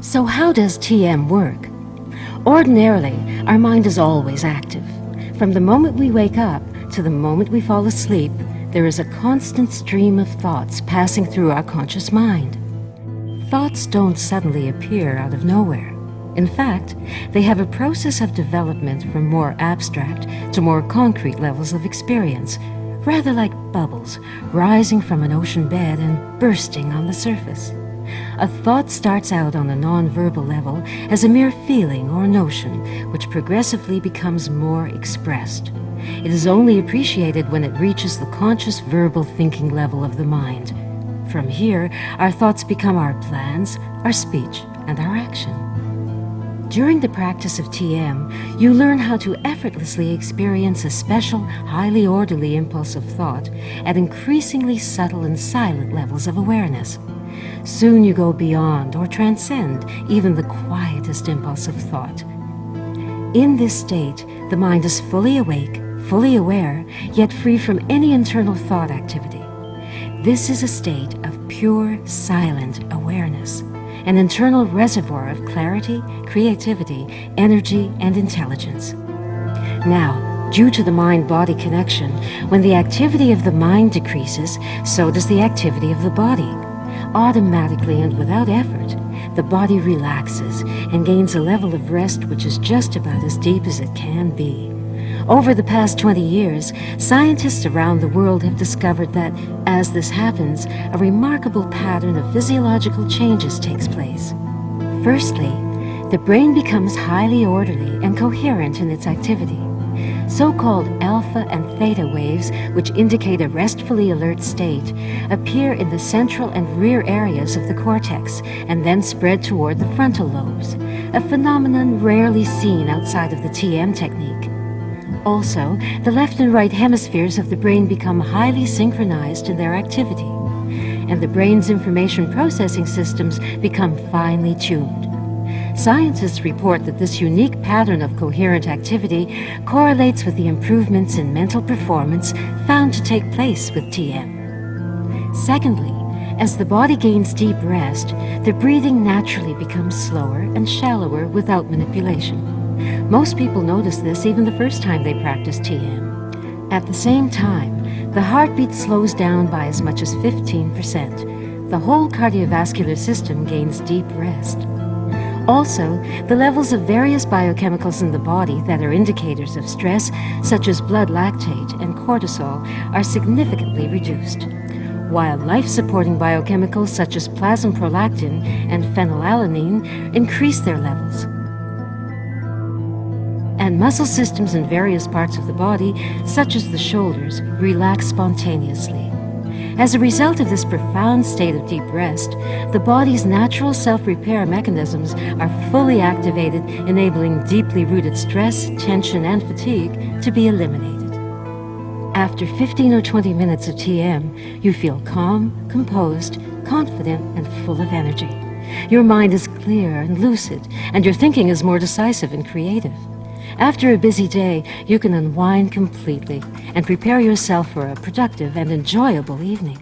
So how does TM work? Ordinarily, our mind is always active. From the moment we wake up to the moment we fall asleep, there is a constant stream of thoughts passing through our conscious mind. Thoughts don't suddenly appear out of nowhere. In fact, they have a process of development from more abstract to more concrete levels of experience, rather like bubbles rising from an ocean bed and bursting on the surface. A thought starts out on a non-verbal level as a mere feeling or notion, which progressively becomes more expressed. It is only appreciated when it reaches the conscious verbal thinking level of the mind. From here, our thoughts become our plans, our speech, and our action. During the practice of TM, you learn how to effortlessly experience a special, highly orderly impulse of thought at increasingly subtle and silent levels of awareness. Soon you go beyond or transcend even the quietest impulse of thought. In this state, the mind is fully awake, fully aware, yet free from any internal thought activity. This is a state of pure, silent awareness, an internal reservoir of clarity, creativity, energy, and intelligence. Now, due to the mind-body connection, when the activity of the mind decreases, so does the activity of the body. Automatically and without effort, the body relaxes and gains a level of rest which is just about as deep as it can be. Over the past 20 years, scientists around the world have discovered that, as this happens, a remarkable pattern of physiological changes takes place. Firstly, the brain becomes highly orderly and coherent in its activity. So-called alpha and theta waves, which indicate a restfully alert state, appear in the central and rear areas of the cortex and then spread toward the frontal lobes, a phenomenon rarely seen outside of the TM technique. Also, the left and right hemispheres of the brain become highly synchronized in their activity, and the brain's information processing systems become finely tuned. Scientists report that this unique pattern of coherent activity correlates with the improvements in mental performance found to take place with TM. Secondly, as the body gains deep rest, the breathing naturally becomes slower and shallower without manipulation. Most people notice this even the first time they practice TM. At the same time, the heartbeat slows down by as much as 15%. The whole cardiovascular system gains deep rest. Also, the levels of various biochemicals in the body that are indicators of stress, such as blood lactate and cortisol, are significantly reduced, while life-supporting biochemicals such as plasma prolactin and phenylalanine increase their levels. And muscle systems in various parts of the body, such as the shoulders, relax spontaneously. As a result of this profound state of deep rest, the body's natural self-repair mechanisms are fully activated, enabling deeply rooted stress, tension, and fatigue to be eliminated. After 15 or 20 minutes of TM, you feel calm, composed, confident, and full of energy. Your mind is clear and lucid, and your thinking is more decisive and creative. After a busy day, you can unwind completely and prepare yourself for a productive and enjoyable evening.